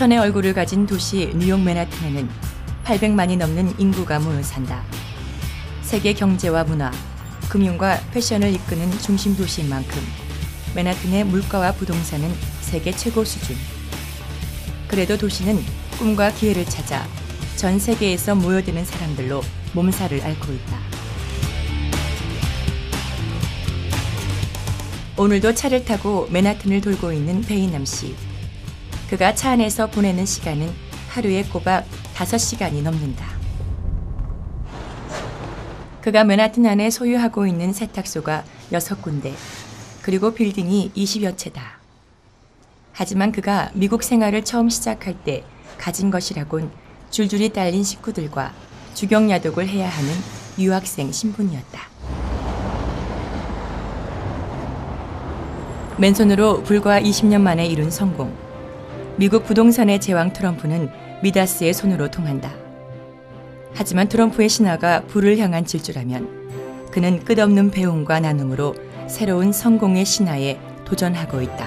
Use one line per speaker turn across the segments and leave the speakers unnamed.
패션의 얼굴을 가진 도시 뉴욕 맨하튼에는 800만이 넘는 인구가 모여 산다. 세계 경제와 문화, 금융과 패션을 이끄는 중심 도시인 만큼 맨하튼의 물가와 부동산은 세계 최고 수준. 그래도 도시는 꿈과 기회를 찾아 전 세계에서 모여드는 사람들로 몸살을 앓고 있다. 오늘도 차를 타고 맨하튼을 돌고 있는 배인남 씨. 그가 차 안에서 보내는 시간은 하루에 꼬박 5시간이 넘는다. 그가 맨하튼 안에 소유하고 있는 세탁소가 6군데, 그리고 빌딩이 20여 채다. 하지만 그가 미국 생활을 처음 시작할 때 가진 것이라곤 줄줄이 딸린 식구들과 주경야독을 해야 하는 유학생 신분이었다. 맨손으로 불과 20년 만에 이룬 성공. 미국 부동산의 제왕 트럼프는 미다스의 손으로 통한다. 하지만 트럼프의 신화가 부를 향한 질주라면 그는 끝없는 배움과 나눔으로 새로운 성공의 신화에 도전하고 있다.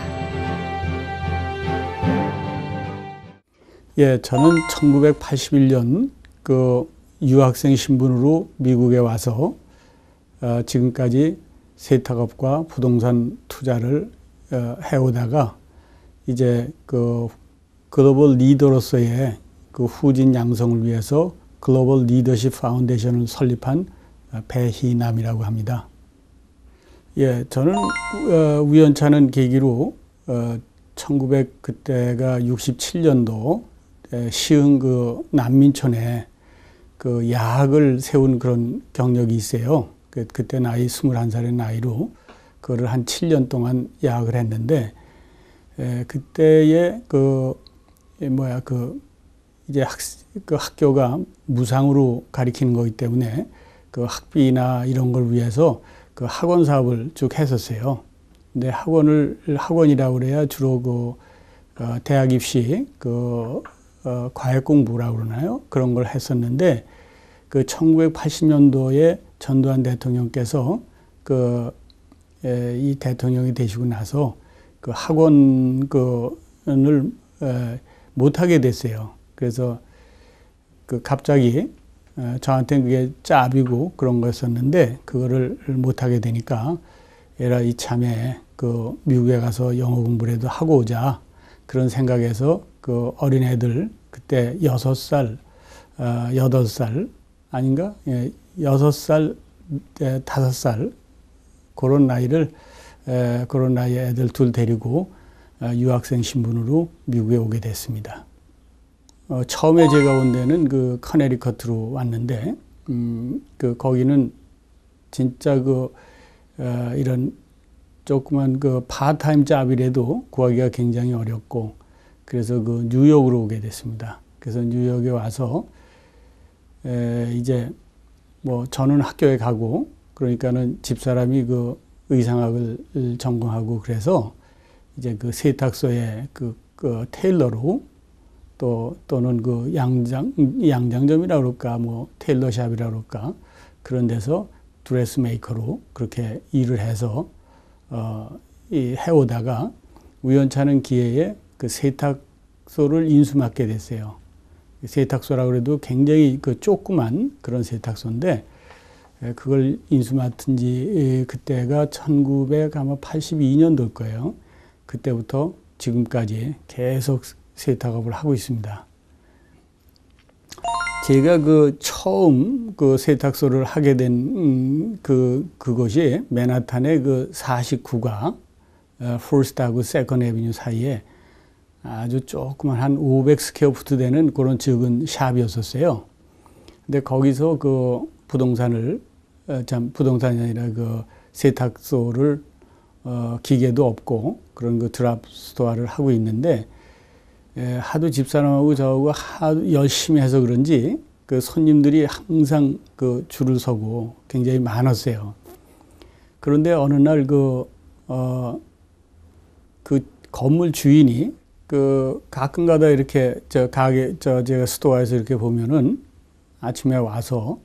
예, 저는 1981년 그 유학생 신분으로 미국에 와서 지금까지 세탁업과 부동산 투자를 해오다가 이제 그 글로벌 리더로서의 그 후진 양성을 위해서 글로벌 리더십 파운데이션을 설립한 배희남이라고 합니다. 예, 저는 우연찮은 계기로 그때가 67년도 시흥 그 난민촌에 그 야학을 세운 그런 경력이 있어요. 그때 나이 21살의 나이로 그거를 한 7년 동안 야학을 했는데, 그때의 이제 그 학교가 무상으로 가리키는 거기 때문에 그 학비나 이런 걸 위해서 그 학원 사업을 쭉 했었어요. 근데 학원이라고 그래야 주로 대학 입시 과외 공부라고 그러나요? 그런 걸 했었는데, 그 1980년도에 전두환 대통령께서 이 대통령이 되시고 나서 그 학원을 못 하게 됐어요. 그래서 갑자기 저한테는 그게 짭이고 그런 거였었는데, 그거를 못 하게 되니까 에라 이참에 미국에 가서 영어 공부라도 하고 오자, 그런 생각에서 그 어린애들 그때 6살, 8살 아닌가? 6살, 5살 그런 나이의 애들 둘 데리고 유학생 신분으로 미국에 오게 됐습니다. 처음에 제가 온 데는 그 커네리커트로 왔는데, 거기는 진짜 이런 조그만 파트타임 잡이라도 구하기가 굉장히 어렵고, 그래서 뉴욕으로 오게 됐습니다. 그래서 뉴욕에 와서 이제 저는 학교에 가고, 그러니까는 집사람이 의상학을 전공하고, 그래서 이제 세탁소에 테일러로 또는 양장점이라고 그럴까, 테일러샵이라고 그럴까, 그런 데서 드레스 메이커로 그렇게 일을 해서 해오다가 우연찮은 기회에 세탁소를 인수 맡게 됐어요. 세탁소라고 해도 굉장히 조그만 그런 세탁소인데, 그걸 인수 맡은 지 그때가 1982년도일 거예요. 그때부터 지금까지 계속 세탁업을 하고 있습니다. 제가 처음 세탁소를 하게 된 그곳이 맨하탄의 49가 퍼스트하고 세컨 애비뉴 사이에 아주 조그만 한 500 스퀘어 푸트 되는 그런 적은 샵이었었어요. 근데 거기서 부동산이 아니라 세탁소를 기계도 없고 그런 드랍 스토어를 하고 있는데, 하도 집사람하고 저하고 열심히 해서 그런지 손님들이 항상 줄을 서고 굉장히 많았어요. 그런데 어느 날 건물 주인이 가끔가다 이렇게 제가 스토어에서 이렇게 보면은 아침에 와서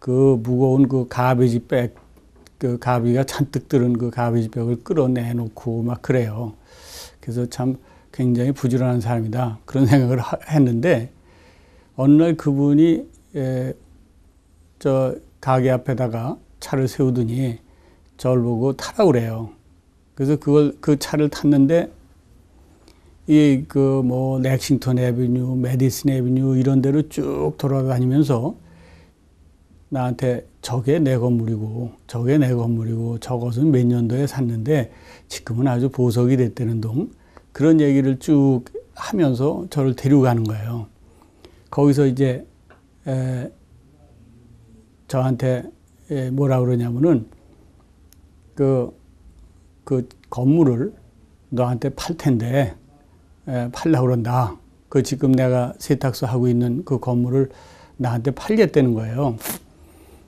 무거운 가베지 백, 가비가 잔뜩 들은 가베지 백을 끌어내놓고 막 그래요. 그래서 참 굉장히 부지런한 사람이다. 그런 생각을 했는데 어느 날 그분이 저 가게 앞에다가 차를 세우더니 저를 보고 타라고 그래요. 그래서 그 차를 탔는데 렉싱턴 애비뉴, 메디슨 애비뉴 이런 데로 쭉 돌아다니면서 나한테 저게 내 건물이고 저것은 몇 년도에 샀는데 지금은 아주 보석이 됐다는 동, 그런 얘기를 쭉 하면서 저를 데리고 가는 거예요. 거기서 이제 저한테 뭐라 그러냐면은 그 건물을 너한테 팔 텐데 팔려고 그런다. 그 지금 내가 세탁소 하고 있는 그 건물을 나한테 팔겠다는 거예요.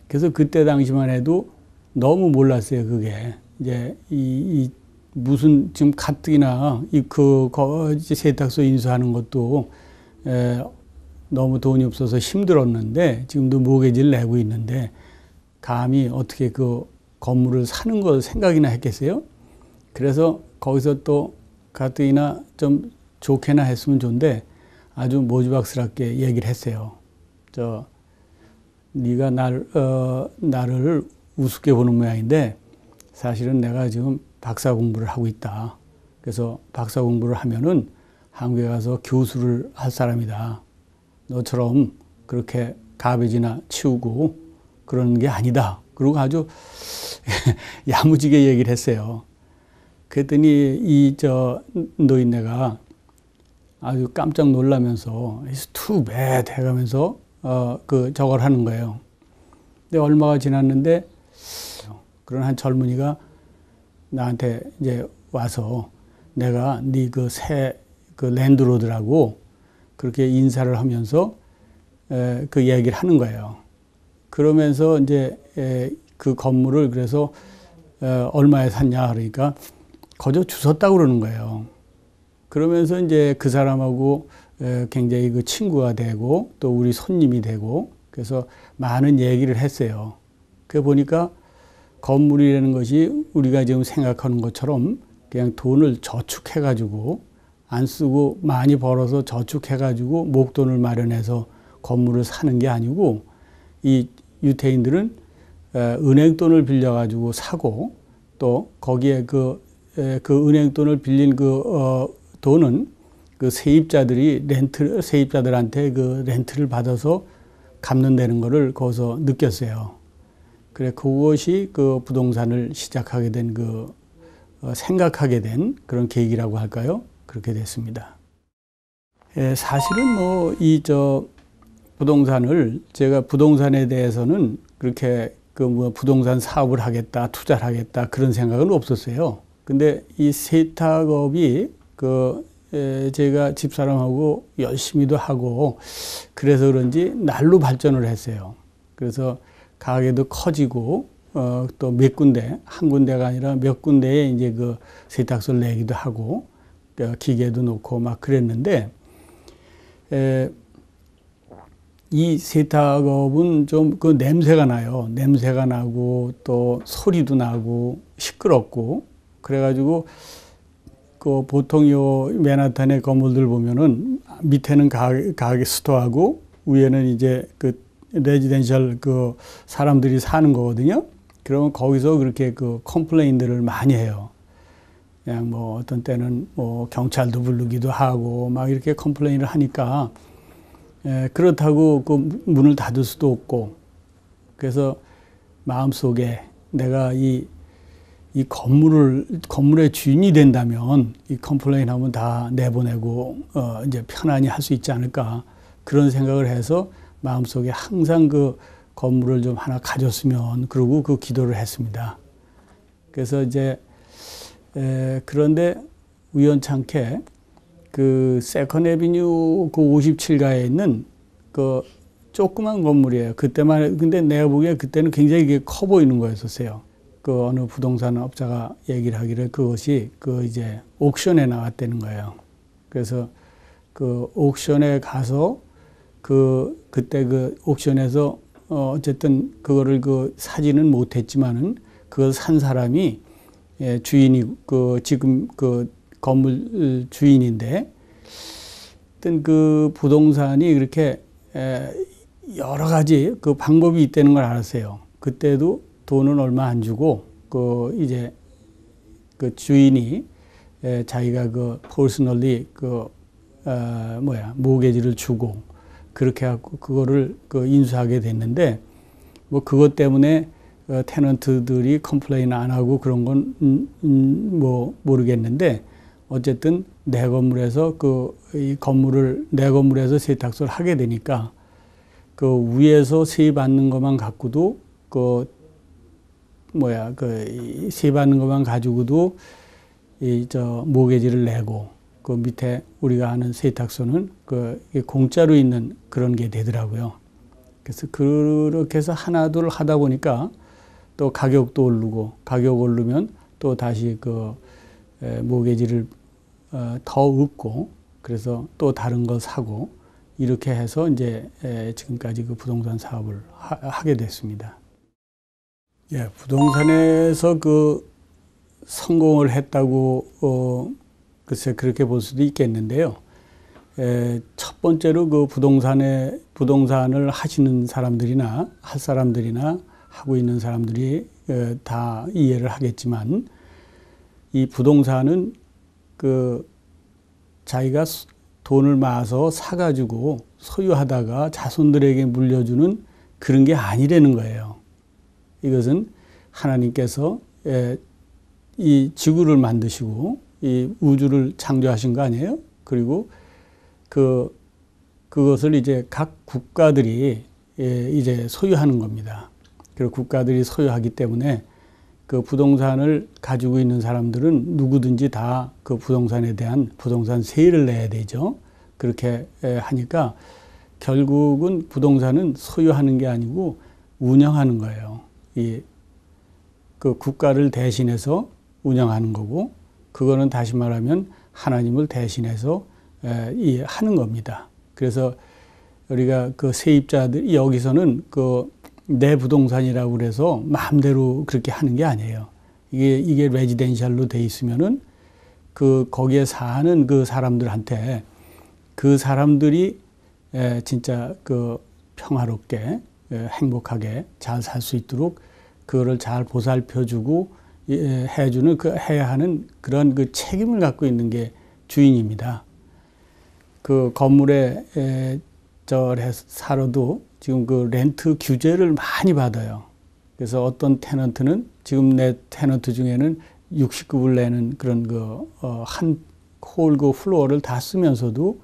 그래서 그때 당시만 해도 너무 몰랐어요. 그게 이제 무슨 지금 가뜩이나 세탁소 인수하는 것도 너무 돈이 없어서 힘들었는데 지금도 모기지를 내고 있는데 감히 어떻게 그 건물을 사는 걸 생각이나 했겠어요? 그래서 거기서 또 가뜩이나 좀 좋게나 했으면 좋은데 아주 모지박스럽게 얘기를 했어요. 네가 나를 우습게 보는 모양인데 사실은 내가 지금 박사 공부를 하고 있다. 그래서 박사 공부를 하면은 한국에 가서 교수를 할 사람이다. 너처럼 그렇게 가베지나 치우고 그러는 게 아니다. 그리고 아주 야무지게 얘기를 했어요. 그랬더니 노인네가 아주 깜짝 놀라면서 It's too bad 해가면서 저걸 하는 거예요. 근데 얼마가 지났는데 그런 한 젊은이가 나한테 이제 와서 내가 네 새 랜드로드라고 그렇게 인사를 하면서 그 얘기를 하는 거예요. 그러면서 이제 그 건물을 그래서 얼마에 샀냐 그러니까 거저 주웠다고 그러는 거예요. 그러면서 이제 그 사람하고 굉장히 그 친구가 되고 또 우리 손님이 되고 그래서 많은 얘기를 했어요. 그 보니까 건물이라는 것이 우리가 지금 생각하는 것처럼 그냥 돈을 저축해가지고 안 쓰고 많이 벌어서 저축해가지고 목돈을 마련해서 건물을 사는 게 아니고 이 유태인들은 은행 돈을 빌려가지고 사고 또 거기에 그 은행 돈을 빌린 돈은 그 세입자들한테 그 렌트를 받아서 갚는다는 거를 거기서 느꼈어요. 그래, 그것이 그 부동산을 시작하게 된 생각하게 된 그런 계기라고 할까요? 그렇게 됐습니다. 사실은 부동산을 제가 부동산에 대해서는 그렇게 부동산 사업을 하겠다, 투자를 하겠다 그런 생각은 없었어요. 근데 이 세탁업이 제가 집사람하고 열심히도 하고 그래서 그런지 날로 발전을 했어요. 그래서 가게도 커지고 또 몇 군데, 한 군데가 아니라 몇 군데에 이제 그 세탁소를 내기도 하고 기계도 놓고 막 그랬는데 이 세탁업은 좀 그 냄새가 나요. 냄새가 나고 또 소리도 나고 시끄럽고 그래가지고 그 보통 요 맨하탄의 건물들 보면은 밑에는 가게 스토어하고 위에는 이제 그 레지덴셜 그 사람들이 사는 거거든요. 그러면 거기서 그렇게 그 컴플레인들을 많이 해요. 그냥 어떤 때는 경찰도 부르기도 하고 막 이렇게 컴플레인을 하니까 그렇다고 그 문을 닫을 수도 없고 그래서 마음속에 내가 이 건물의 주인이 된다면 이 컴플레인 하면 다 내보내고 이제 편안히 할 수 있지 않을까 그런 생각을 해서 마음속에 항상 그 건물을 좀 하나 가졌으면 그러고 그 기도를 했습니다. 그래서 이제 그런데 우연찮게 그 세컨 애비뉴 그 57가에 있는 그 조그만 건물이에요. 그때만 근데 내가 보기에 그때는 굉장히 커 보이는 거였었어요. 그 어느 부동산 업자가 얘기를 하기를 그것이 그 이제 옥션에 나왔다는 거예요. 그래서 그 옥션에 가서 그때 그 옥션에서 어쨌든 그거를 사지는 못했지만은 그걸 산 사람이 주인이 지금 건물 주인인데, 어떤 그 부동산이 그렇게 여러 가지 그 방법이 있다는 걸 알았어요. 그때도 돈은 얼마 안 주고, 그 이제 그 주인이 자기가 그 퍼스널리 모게지를 주고, 그렇게 하고 그거를 그 인수하게 됐는데, 뭐 그것 때문에 테넌트들이 컴플레인 안 하고 그런 건 뭐 모르겠는데, 어쨌든 내 건물에서 이 건물을 내 건물에서 세탁소를 하게 되니까 그 위에서 세입 받는 것만 갖고도 세입 받는 것만 가지고도 모게지를 내고, 그 밑에 우리가 하는 세탁소는 공짜로 있는 그런 게 되더라고요. 그래서 그렇게 해서 하나둘 하다 보니까 또 가격도 오르고, 가격 오르면 또 다시 모게지를 더 얻고, 그래서 또 다른 거 사고, 이렇게 해서 이제 지금까지 그 부동산 사업을 하게 됐습니다. 예, 부동산에서 성공을 했다고 글쎄 그렇게 볼 수도 있겠는데요. 첫 번째로 그 부동산을 하시는 사람들이나 할 사람들이나 하고 있는 사람들이 다 이해를 하겠지만, 이 부동산은 자기가 돈을 모아서 사가지고 소유하다가 자손들에게 물려주는 그런 게 아니라는 거예요. 이것은 하나님께서 이 지구를 만드시고 이 우주를 창조하신 거 아니에요? 그리고 그것을 이제 각 국가들이 이제 소유하는 겁니다. 그리고 국가들이 소유하기 때문에 그 부동산을 가지고 있는 사람들은 누구든지 다 그 부동산에 대한 부동산 세율을 내야 되죠. 그렇게 하니까 결국은 부동산은 소유하는 게 아니고 운영하는 거예요. 그 국가를 대신해서 운영하는 거고, 그거는 다시 말하면 하나님을 대신해서 하는 겁니다. 그래서 우리가 그 세입자들, 여기서는 내 부동산이라고 그래서 마음대로 그렇게 하는 게 아니에요. 이게 레지덴셜로 돼 있으면은 거기에 사는 그 사람들한테, 그 사람들이 진짜 평화롭게 행복하게 잘 살 수 있도록 그거를 잘 보살펴주고 해주는, 해야 하는 그런 책임을 갖고 있는 게 주인입니다. 그 건물에 살아도 지금 렌트 규제를 많이 받아요. 그래서 어떤 테넌트는, 지금 내 테넌트 중에는 60급을 내는 그런 한 홀 플로어를 다 쓰면서도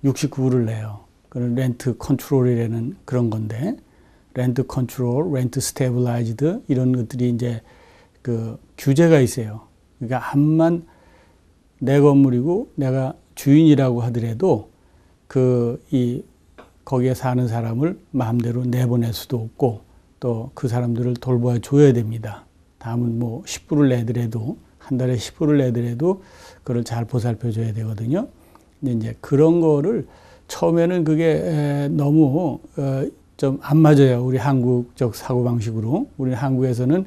69불을 내요. 그런 렌트 컨트롤이라는 그런 건데, 렌트 컨트롤, 렌트 스테빌라이즈드, 이런 것들이 이제 규제가 있어요. 그러니까 암만 내 건물이고 내가 주인이라고 하더라도 거기에 사는 사람을 마음대로 내보낼 수도 없고, 또 그 사람들을 돌보아 줘야 됩니다. 다음은 10불을 내더라도, 한 달에 10불을 내더라도 그걸 잘 보살펴 줘야 되거든요. 근데 이제 그런 거를 처음에는 그게 너무 좀 안 맞아요. 우리 한국적 사고방식으로. 우리 한국에서는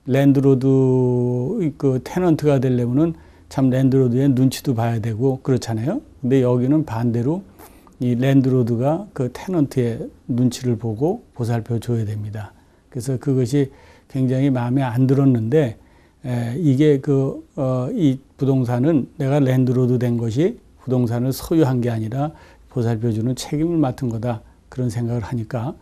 랜드로드 테넌트가 되려면은 참 랜드로드의 눈치도 봐야 되고 그렇잖아요. 근데 여기는 반대로 이 랜드로드가 그 테넌트의 눈치를 보고 보살펴 줘야 됩니다. 그래서 그것이 굉장히 마음에 안 들었는데, 이게 이 부동산은 내가 랜드로드 된 것이 부동산을 소유한 게 아니라 보살펴 주는 책임을 맡은 거다, 그런 생각을 하니까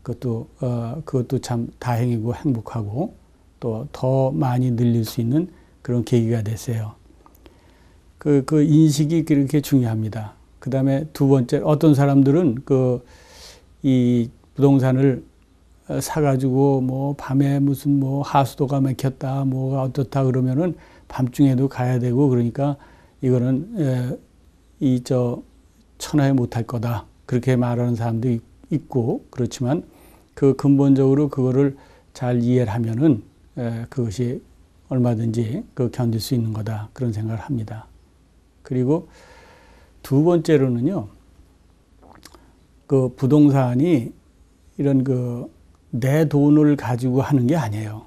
그것도 참 다행이고 행복하고 또 더 많이 늘릴 수 있는 그런 계기가 됐어요. 그 인식이 그렇게 중요합니다. 그 다음에 두 번째, 어떤 사람들은 이 부동산을 사가지고 밤에 무슨 하수도가 막혔다, 뭐가 어떻다 그러면은 밤중에도 가야 되고, 그러니까 이거는 천하에 못할 거다, 그렇게 말하는 사람도 있고, 그렇지만 근본적으로 그거를 잘 이해를 하면은 그것이 얼마든지 견딜 수 있는 거다, 그런 생각을 합니다. 그리고 두 번째로는요, 부동산이 이런 내 돈을 가지고 하는 게 아니에요.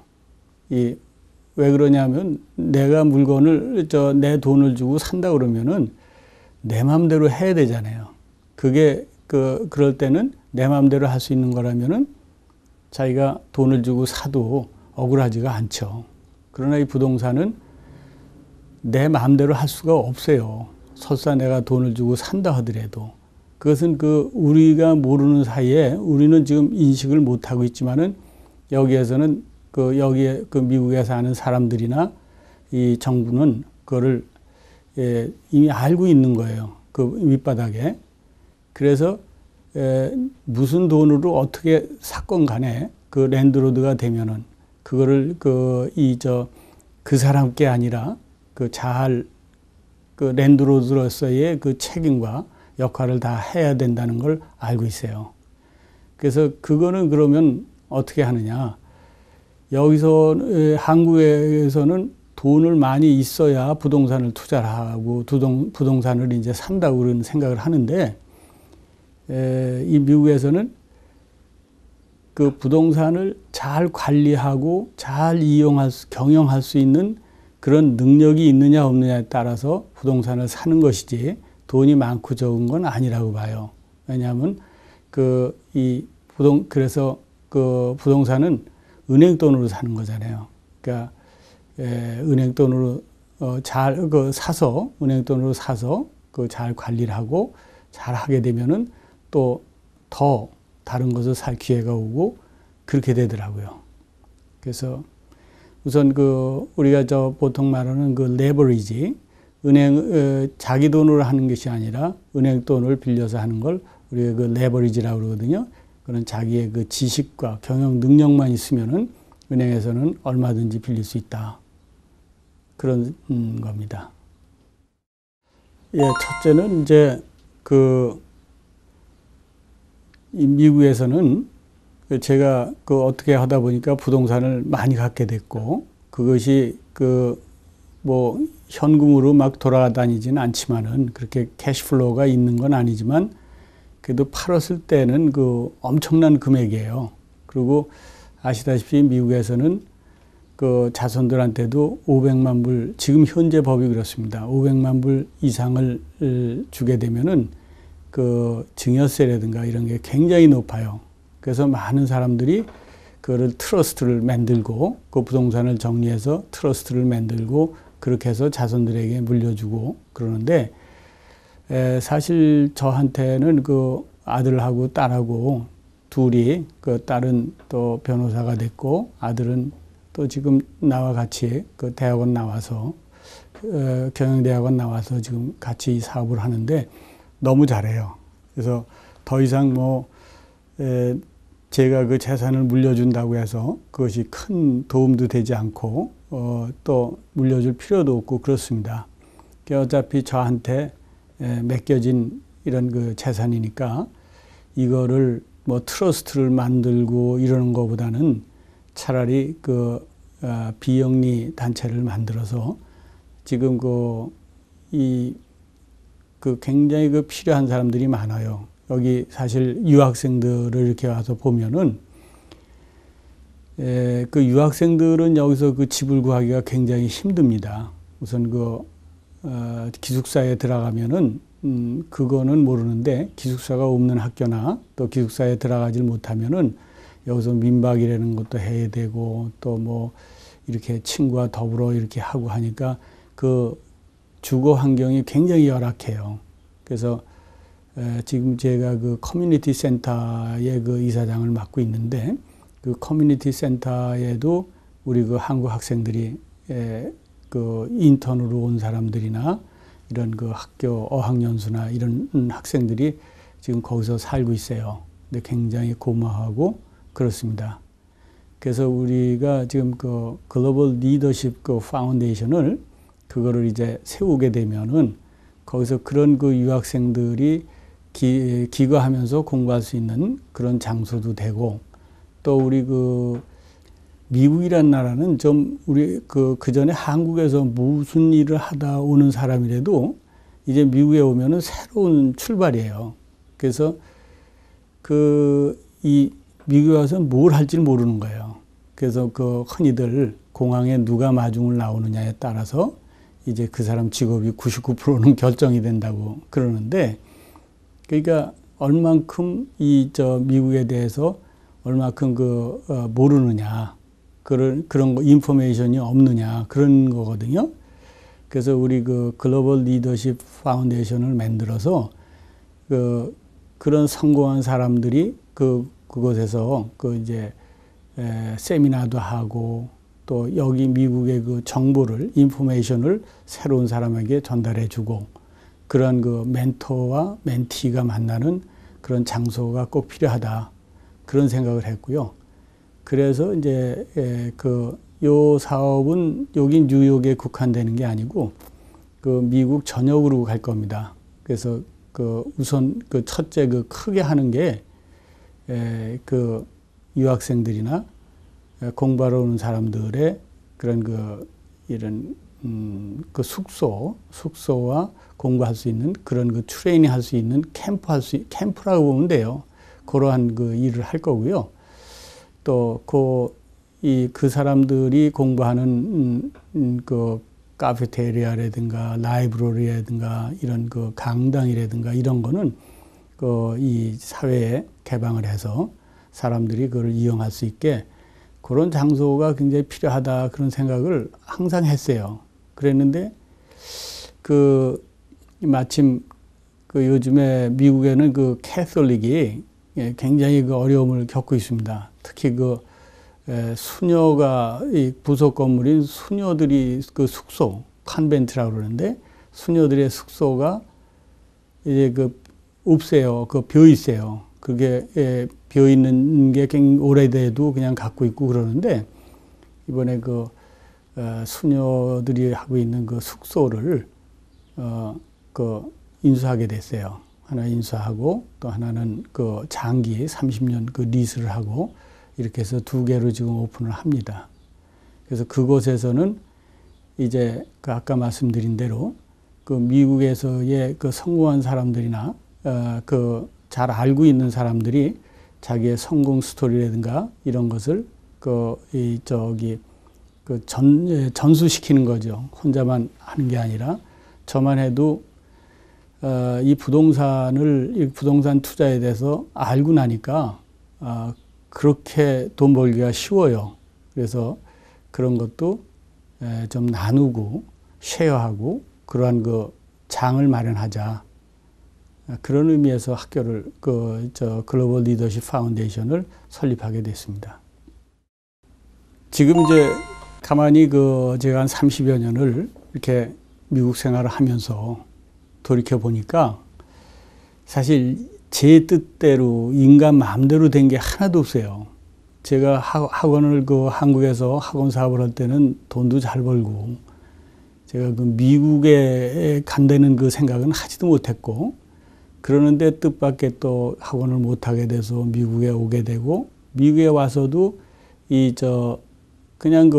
왜 그러냐면 내가 물건을 내 돈을 주고 산다 그러면은 내 마음대로 해야 되잖아요. 그게 그럴 때는 내 마음대로 할 수 있는 거라면은 자기가 돈을 주고 사도 억울하지가 않죠. 그러나 이 부동산은 내 마음대로 할 수가 없어요. 설사 내가 돈을 주고 산다 하더라도. 그것은 우리가 모르는 사이에 우리는 지금 인식을 못하고 있지만은 여기에서는 여기에 미국에 사는 사람들이나 이 정부는 그거를 이미 알고 있는 거예요. 그 밑바닥에. 그래서 무슨 돈으로 어떻게 사건 간에 그 랜드로드가 되면은 그거를 그 사람께 아니라 그 랜드로드로서의 그 책임과 역할을 다 해야 된다는 걸 알고 있어요. 그래서 그거는 그러면 어떻게 하느냐. 여기서 한국에서는 돈을 많이 있어야 부동산을 투자를 하고 부동산을 이제 산다고 그런 생각을 하는데 이 미국에서는 그 부동산을 잘 관리하고 잘 경영할 수 있는 그런 능력이 있느냐 없느냐에 따라서 부동산을 사는 것이지 돈이 많고 적은 건 아니라고 봐요. 왜냐하면 그래서 그 부동산은 은행 돈으로 사는 거잖아요. 그러니까 은행 돈으로 사서 은행 돈으로 사서 잘 관리를 하고 잘 하게 되면은 또 더 다른 것을 살 기회가 오고 그렇게 되더라고요. 그래서 우선 우리가 보통 말하는 레버리지, 자기 돈으로 하는 것이 아니라 은행 돈을 빌려서 하는 걸 우리가 레버리지라고 그러거든요. 그런 자기의 지식과 경영 능력만 있으면은 은행에서는 얼마든지 빌릴 수 있다. 그런 겁니다. 예, 첫째는 이제 이 미국에서는 제가 어떻게 하다 보니까 부동산을 많이 갖게 됐고 그것이 현금으로 막 돌아다니지는 않지만은 그렇게 캐시플로우가 있는 건 아니지만 그래도 팔았을 때는 엄청난 금액이에요. 그리고 아시다시피 미국에서는 자손들한테도 500만 불, 지금 현재 법이 그렇습니다. 500만 불 이상을 주게 되면은 증여세라든가 이런 게 굉장히 높아요. 그래서 많은 사람들이 그거를 트러스트를 만들고 그 부동산을 정리해서 트러스트를 만들고 그렇게 해서 자손들에게 물려주고 그러는데 사실 저한테는 아들하고 딸하고 둘이 딸은 또 변호사가 됐고 아들은 또 지금 나와 같이 대학원 나와서 경영대학원 나와서 지금 같이 사업을 하는데 너무 잘해요. 그래서 더 이상 제가 재산을 물려준다고 해서 그것이 큰 도움도 되지 않고 또 물려줄 필요도 없고 그렇습니다. 어차피 저한테 맡겨진 이런 재산이니까 이거를 트러스트를 만들고 이러는 것보다는 차라리 비영리 단체를 만들어서 지금 굉장히 필요한 사람들이 많아요. 여기 사실 유학생들을 이렇게 와서 보면은 유학생들은 여기서 집을 구하기가 굉장히 힘듭니다. 우선 기숙사에 들어가면은 그거는 모르는데 기숙사가 없는 학교나 또 기숙사에 들어가질 못하면은 여기서 민박이라는 것도 해야 되고 또 이렇게 친구와 더불어 이렇게 하고 하니까 주거 환경이 굉장히 열악해요. 그래서 지금 제가 커뮤니티 센터의 이사장을 맡고 있는데 커뮤니티 센터에도 우리 한국 학생들이 인턴으로 온 사람들이나 이런 학교 어학연수나 이런 학생들이 지금 거기서 살고 있어요. 근데 굉장히 고마워하고 그렇습니다. 그래서 우리가 지금 글로벌 리더십 파운데이션을 그거를 이제 세우게 되면은 거기서 그런 유학생들이 기거하면서 공부할 수 있는 그런 장소도 되고 또 우리 미국이란 나라는 좀 우리 그 전에 한국에서 무슨 일을 하다 오는 사람이라도 이제 미국에 오면은 새로운 출발이에요. 그래서 이 미국에 와서 뭘 할지 모르는 거예요. 그래서 그 흔히들 공항에 누가 마중을 나오느냐에 따라서 이제 그 사람 직업이 99%는 결정이 된다고 그러는데, 그러니까 얼만큼 미국에 대해서 얼만큼 모르느냐, 그런 거 인포메이션이 없느냐, 그런 거거든요. 그래서 우리 글로벌 리더십 파운데이션을 만들어서 그런 성공한 사람들이 그곳에서 이제 세미나도 하고, 또 여기 미국의 정보를, 인포메이션을 새로운 사람에게 전달해 주고, 그런 멘토와 멘티가 만나는 그런 장소가 꼭 필요하다, 그런 생각을 했고요. 그래서 이제 요 사업은 여기 뉴욕에 국한되는 게 아니고 미국 전역으로 갈 겁니다. 그래서 우선 첫째 크게 하는 게 유학생들이나 공부하러 오는 사람들의 그런 이런 숙소와 공부할 수 있는 그런 트레이닝 할 수 있는 캠프라고 보면 돼요. 그러한 일을 할 거고요. 또 그 사람들이 공부하는 카페테리아라든가 라이브러리라든가 이런 강당이라든가 이런 거는 이 사회에 개방을 해서 사람들이 그걸 이용할 수 있게 그런 장소가 굉장히 필요하다, 그런 생각을 항상 했어요. 그랬는데 마침 요즘에 미국에는 캐톨릭이 굉장히 어려움을 겪고 있습니다. 특히 수녀가 부속 건물인 수녀들이 숙소, 컨벤트라고 그러는데, 수녀들의 숙소가 이제 없어요. 비어 있어요. 그게 비어 있는 게 굉장히 오래돼도 그냥 갖고 있고 그러는데, 이번에 수녀들이 하고 있는 숙소를 인수하게 됐어요. 하나 인수하고 또 하나는 장기 30년 리스를 하고, 이렇게 해서 2개로 지금 오픈을 합니다. 그래서 그곳에서는 이제 아까 말씀드린 대로 미국에서의 성공한 사람들이나 잘 알고 있는 사람들이 자기의 성공 스토리라든가 이런 것을 전수시키는 거죠. 혼자만 하는 게 아니라, 저만 해도 이 부동산 투자에 대해서 알고 나니까 그렇게 돈 벌기가 쉬워요. 그래서 그런 것도 좀 나누고 쉐어하고 그러한 장을 마련하자, 그런 의미에서 학교를 글로벌 리더십 파운데이션을 설립하게 됐습니다. 지금 이제 가만히 제가 한 30여 년을 이렇게 미국 생활을 하면서 돌이켜 보니까 사실 제 뜻대로 인간 마음대로 된 게 하나도 없어요. 제가 학원을 한국에서 학원 사업을 할 때는 돈도 잘 벌고, 제가 미국에 간다는 생각은 하지도 못했고, 그러는데 뜻밖의 또 학원을 못 하게 돼서 미국에 오게 되고, 미국에 와서도 그냥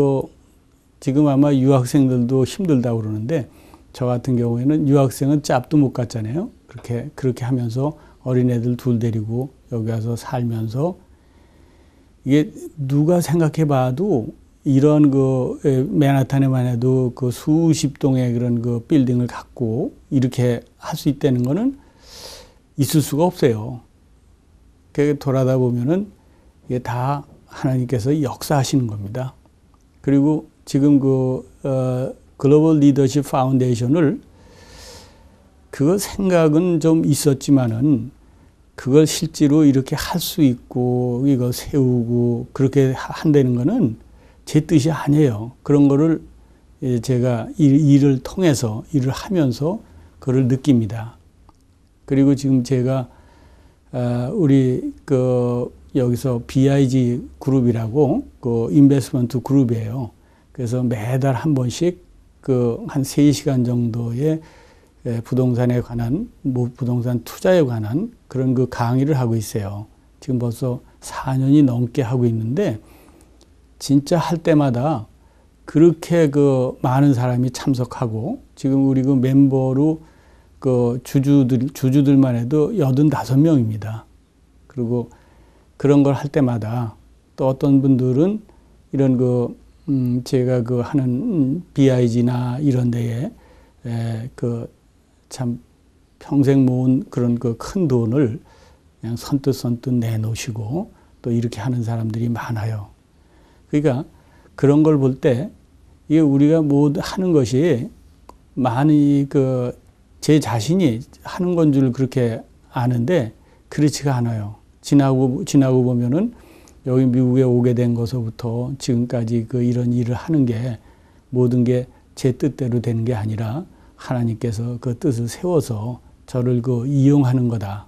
지금 아마 유학생들도 힘들다고 그러는데, 저 같은 경우에는 유학생은 짭도 못 갔잖아요. 그렇게 하면서 어린애들 둘 데리고 여기 와서 살면서, 이게 누가 생각해 봐도 이런 맨하탄에만 해도 수십 동의 그런 빌딩을 갖고 이렇게 할 수 있다는 거는 있을 수가 없어요. 돌아다 보면은 이게 다 하나님께서 역사하시는 겁니다. 그리고 지금 글로벌 리더십 파운데이션을 그거 생각은 좀 있었지만은 그걸 실제로 이렇게 할 수 있고 이거 세우고 그렇게 한다는 거는 제 뜻이 아니에요. 그런 거를 제가 일을 통해서 일을 하면서 그걸 느낍니다. 그리고 지금 제가 우리 여기서 BIG 그룹이라고 인베스트먼트 그룹이에요. 그래서 매달 한 번씩 한 3시간 정도의 부동산에 관한, 부동산 투자에 관한 그런 강의를 하고 있어요. 지금 벌써 4년이 넘게 하고 있는데, 진짜 할 때마다 그렇게 많은 사람이 참석하고, 지금 우리 멤버로 주주들만 해도 85명입니다. 그리고 그런 걸 할 때마다 또 어떤 분들은 이런 제가 하는 BIG나 이런 데에 참 평생 모은 그런 큰 돈을 그냥 선뜻 내놓으시고 또 이렇게 하는 사람들이 많아요. 그러니까 그런 걸 볼 때 이게 우리가 뭐 하는 것이 많이 제 자신이 하는 건 줄 그렇게 아는데 그렇지가 않아요. 지나고 보면은 여기 미국에 오게 된 것서부터 지금까지 이런 일을 하는 게 모든 게 제 뜻대로 되는 게 아니라 하나님께서 그 뜻을 세워서 저를 이용하는 거다.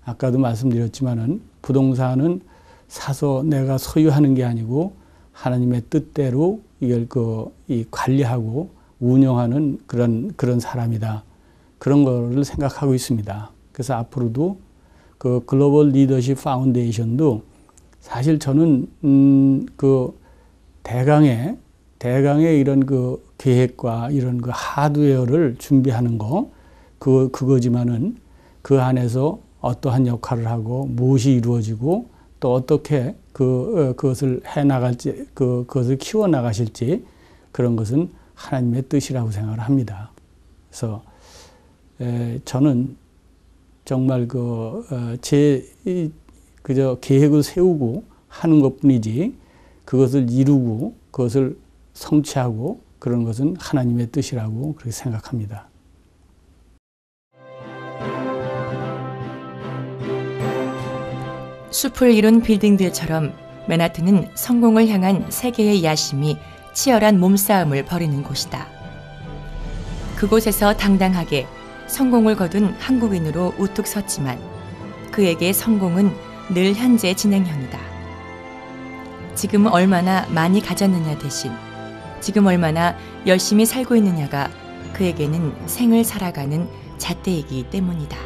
아까도 말씀드렸지만은 부동산은 사서 내가 소유하는 게 아니고 하나님의 뜻대로 이걸 관리하고 운영하는 그런 사람이다. 그런 거를 생각하고 있습니다. 그래서 앞으로도 글로벌 리더십 파운데이션도 사실 저는 대강의 이런 계획과 이런 하드웨어를 준비하는 그거지만은 그 안에서 어떠한 역할을 하고 무엇이 이루어지고 또 어떻게 그것을 해나갈지 그것을 키워나가실지 그런 것은 하나님의 뜻이라고 생각을 합니다. 그래서 저는 정말 그저 계획을 세우고 하는 것뿐이지 그것을 이루고 그것을 성취하고 그런 것은 하나님의 뜻이라고 그렇게 생각합니다.
숲을 이룬 빌딩들처럼 맨하튼은 성공을 향한 세계의 야심이 치열한 몸싸움을 벌이는 곳이다. 그곳에서 당당하게 성공을 거둔 한국인으로 우뚝 섰지만 그에게 성공은 늘 현재 진행형이다. 지금 얼마나 많이 가졌느냐 대신 지금 얼마나 열심히 살고 있느냐가 그에게는 생을 살아가는 잣대이기 때문이다.